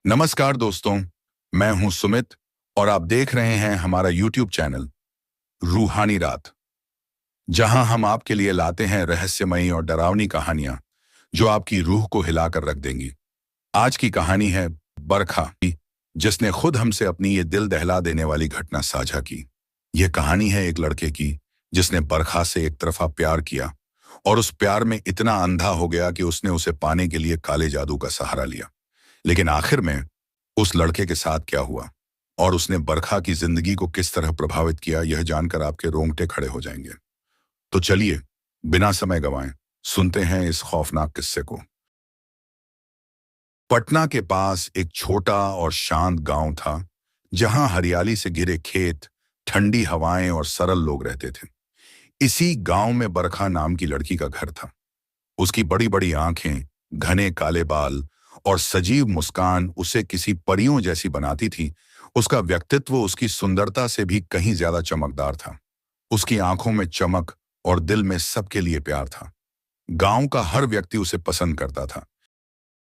नमस्कार दोस्तों, मैं हूं सुमित और आप देख रहे हैं हमारा यूट्यूब चैनल रूहानी रात, जहां हम आपके लिए लाते हैं रहस्यमयी और डरावनी कहानियां जो आपकी रूह को हिलाकर रख देंगी। आज की कहानी है बरखा की, जिसने खुद हमसे अपनी ये दिल दहला देने वाली घटना साझा की। यह कहानी है एक लड़के की जिसने बरखा से एक तरफा प्यार किया और उस प्यार में इतना अंधा हो गया कि उसने उसे पाने के लिए काले जादू का सहारा लिया। लेकिन आखिर में उस लड़के के साथ क्या हुआ और उसने बरखा की जिंदगी को किस तरह प्रभावित किया, यह जानकर आपके रोंगटे खड़े हो जाएंगे। तो चलिए, बिना समय गंवाए सुनते हैं इस खौफनाक किस्से को। पटना के पास एक छोटा और शांत गांव था, जहां हरियाली से घिरे खेत, ठंडी हवाएं और सरल लोग रहते थे। इसी गांव में बरखा नाम की लड़की का घर था। उसकी बड़ी बड़ी आंखें, घने काले बाल और सजीव मुस्कान उसे किसी परियों जैसी बनाती थी। उसका व्यक्तित्व उसकी सुंदरता से भी कहीं ज्यादा चमकदार था। उसकी आंखों में चमक और दिल में सबके लिए प्यार था। गांव का हर व्यक्ति उसे पसंद करता था,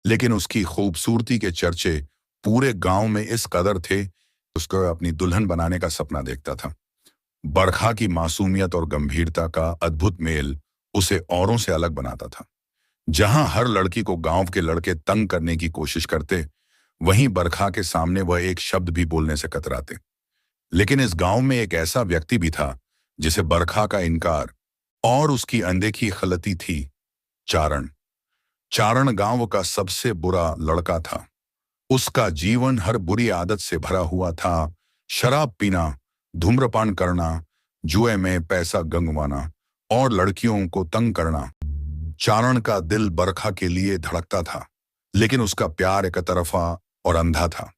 लेकिन उसकी खूबसूरती के चर्चे पूरे गांव में इस कदर थे, उसको अपनी दुल्हन बनाने का सपना देखता था। बरखा की मासूमियत और गंभीरता का अद्भुत मेल उसे औरों से अलग बनाता था। जहां हर लड़की को गांव के लड़के तंग करने की कोशिश करते, वहीं बरखा के सामने वह एक शब्द भी बोलने से कतराते। लेकिन इस गांव में एक ऐसा व्यक्ति भी था जिसे बरखा का इनकार और उसकी अनदेखी खलती थी। चारण। चारण गांव का सबसे बुरा लड़का था। उसका जीवन हर बुरी आदत से भरा हुआ था। शराब पीना, धूम्रपान करना, जुए में पैसा गंगवाना और लड़कियों को तंग करना। चारण का दिल बरखा के लिए धड़कता था, लेकिन उसका प्यार एक तरफा और अंधा था।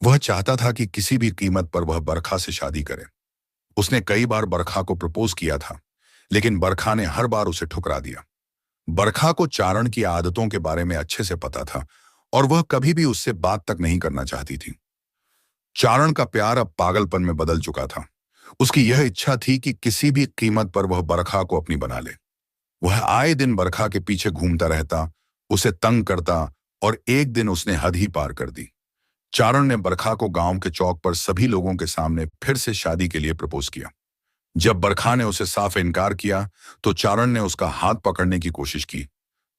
वह चाहता था कि किसी भी कीमत पर वह बरखा से शादी करे। उसने कई बार बरखा को प्रपोज किया था, लेकिन बरखा ने हर बार उसे ठुकरा दिया। बरखा को चारण की आदतों के बारे में अच्छे से पता था और वह कभी भी उससे बात तक नहीं करना चाहती थी। चारण का प्यार अब पागलपन में बदल चुका था। उसकी यह इच्छा थी कि किसी भी कीमत पर वह बरखा को अपनी बना ले। वह आए दिन बरखा के पीछे घूमता रहता, उसे तंग करता और एक दिन उसने हद ही पार कर दी। चारण ने बरखा को गांव के चौक पर सभी लोगों के सामने फिर से शादी के लिए प्रपोज किया। जब बरखा ने उसे साफ इनकार किया, तो चारण ने उसका हाथ पकड़ने की कोशिश की।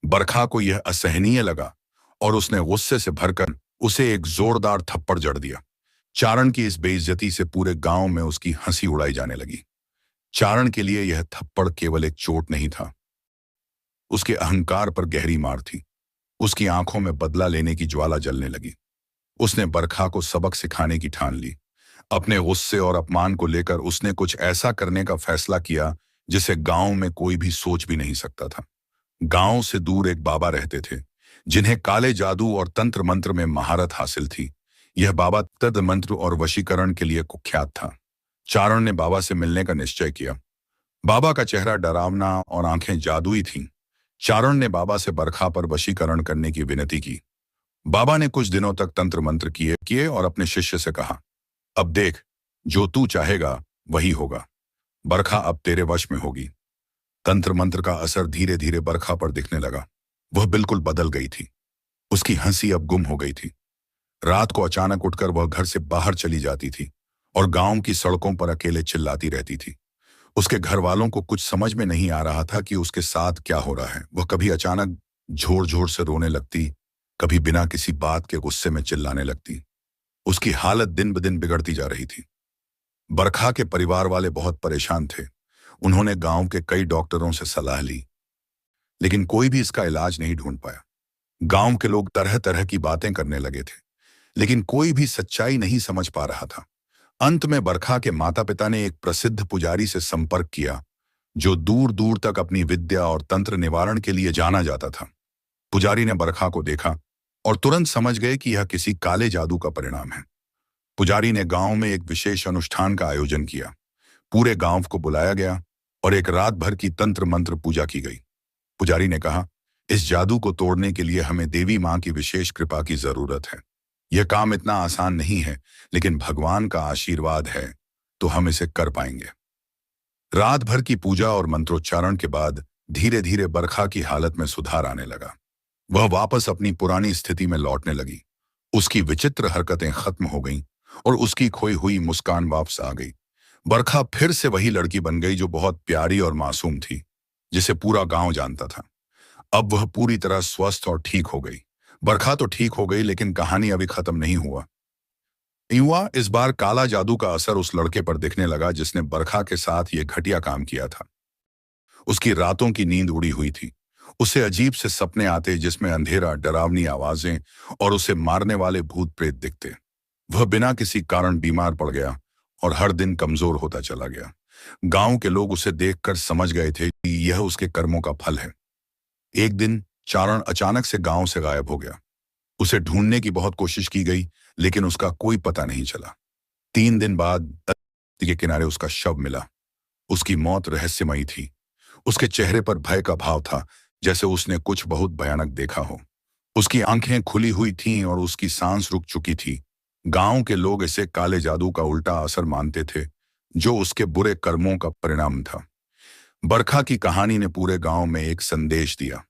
बरखा को यह असहनीय लगा और उसने गुस्से से भरकर उसे एक जोरदार थप्पड़ जड़ दिया। चारण की इस बेइज्जती से पूरे गांव में उसकी हंसी उड़ाई जाने लगी। चारण के लिए यह थप्पड़ केवल एक चोट नहीं था, उसके अहंकार पर गहरी मार थी। उसकी आंखों में बदला लेने की ज्वाला जलने लगी। उसने बरखा को सबक सिखाने की ठान ली। अपने गुस्से और अपमान को लेकर उसने कुछ ऐसा करने का फैसला किया जिसे गांव में कोई भी सोच भी नहीं सकता था। गांव से दूर एक बाबा रहते थे, जिन्हें काले जादू और तंत्र मंत्र में महारत हासिल थी। यह बाबा तंत्र मंत्र और वशीकरण के लिए कुख्यात था। चारण ने बाबा से मिलने का निश्चय किया। बाबा का चेहरा डरावना और आंखें जादुई थीं। चारण ने बाबा से बरखा पर वशीकरण करने की विनती की। बाबा ने कुछ दिनों तक तंत्र मंत्र किए और अपने शिष्य से कहा, अब देख, जो तू चाहेगा वही होगा। बरखा अब तेरे वश में होगी। तंत्र मंत्र का असर धीरे धीरे बरखा पर दिखने लगा। वह बिल्कुल बदल गई थी। उसकी हंसी अब गुम हो गई थी। रात को अचानक उठकर वह घर से बाहर चली जाती थी और गांव की सड़कों पर अकेले चिल्लाती रहती थी। उसके घर वालों को कुछ समझ में नहीं आ रहा था कि उसके साथ क्या हो रहा है। वह कभी अचानक जोर जोर से रोने लगती, कभी बिना किसी बात के गुस्से में चिल्लाने लगती। उसकी हालत दिन ब दिन बिगड़ती जा रही थी। बरखा के परिवार वाले बहुत परेशान थे। उन्होंने गांव के कई डॉक्टरों से सलाह ली, लेकिन कोई भी इसका इलाज नहीं ढूंढ पाया। गांव के लोग तरह तरह की बातें करने लगे थे, लेकिन कोई भी सच्चाई नहीं समझ पा रहा था। अंत में बरखा के माता पिता ने एक प्रसिद्ध पुजारी से संपर्क किया, जो दूर दूर तक अपनी विद्या और तंत्र निवारण के लिए जाना जाता था। पुजारी ने बरखा को देखा और तुरंत समझ गए कि यह किसी काले जादू का परिणाम है। पुजारी ने गांव में एक विशेष अनुष्ठान का आयोजन किया। पूरे गांव को बुलाया गया और एक रात भर की तंत्र मंत्र पूजा की गई। पुजारी ने कहा, इस जादू को तोड़ने के लिए हमें देवी मां की विशेष कृपा की जरूरत है। यह काम इतना आसान नहीं है, लेकिन भगवान का आशीर्वाद है तो हम इसे कर पाएंगे। रात भर की पूजा और मंत्रोच्चारण के बाद धीरे धीरे बरखा की हालत में सुधार आने लगा। वह वापस अपनी पुरानी स्थिति में लौटने लगी उसकी विचित्र हरकतें खत्म हो गईं और उसकी खोई हुई मुस्कान वापस आ गई। बरखा फिर से वही लड़की बन गई जो बहुत प्यारी और मासूम थी, जिसे पूरा गांव जानता था। अब वह पूरी तरह स्वस्थ और ठीक हो गई। बरखा तो ठीक हो गई, लेकिन कहानी अभी खत्म नहीं हुआ। युवा इस बार काला जादू का असर उस लड़के पर दिखने लगा जिसने बरखा के साथ ये घटिया काम किया था। उसकी रातों की नींद उड़ी हुई थी। उसे अजीब से सपने आते जिसमें अंधेरा, डरावनी आवाजें और उसे मारने वाले भूत प्रेत दिखते। वह बिना किसी कारण बीमार पड़ गया और हर दिन कमजोर होता चला गया। गांव के लोग उसे देखकर समझ गए थे कि यह उसके कर्मों का फल है। एक दिन चारण अचानक से गांव से गायब हो गया। उसे ढूंढने की बहुत कोशिश की गई, लेकिन उसका कोई पता नहीं चला। 3 दिन बाद नदी के किनारे उसका शव मिला। उसकी मौत रहस्यमयी थी। उसके चेहरे पर भय का भाव था, जैसे उसने कुछ बहुत भयानक देखा हो। उसकी आंखें खुली हुई थीं और उसकी सांस रुक चुकी थी। गांव के लोग इसे काले जादू का उल्टा असर मानते थे, जो उसके बुरे कर्मों का परिणाम था। बरखा की कहानी ने पूरे गांव में एक संदेश दिया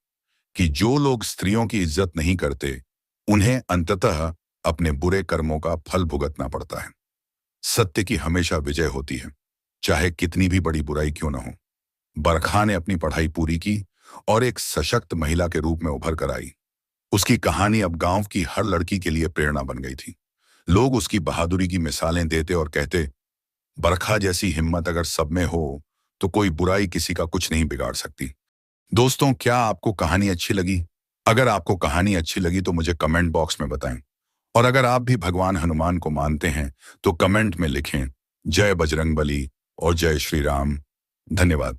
कि जो लोग स्त्रियों की इज्जत नहीं करते, उन्हें अंततः अपने बुरे कर्मों का फल भुगतना पड़ता है। सत्य की हमेशा विजय होती है, चाहे कितनी भी बड़ी बुराई क्यों न हो। बरखा ने अपनी पढ़ाई पूरी की और एक सशक्त महिला के रूप में उभर कर आई। उसकी कहानी अब गांव की हर लड़की के लिए प्रेरणा बन गई थी। लोग उसकी बहादुरी की मिसालें देते और कहते, बरखा जैसी हिम्मत अगर सब में हो, तो कोई बुराई किसी का कुछ नहीं बिगाड़ सकती। दोस्तों, क्या आपको कहानी अच्छी लगी? अगर आपको कहानी अच्छी लगी तो मुझे कमेंट बॉक्स में बताएं। और अगर आप भी भगवान हनुमान को मानते हैं तो कमेंट में लिखें, जय बजरंगबली और जय श्री राम। धन्यवाद।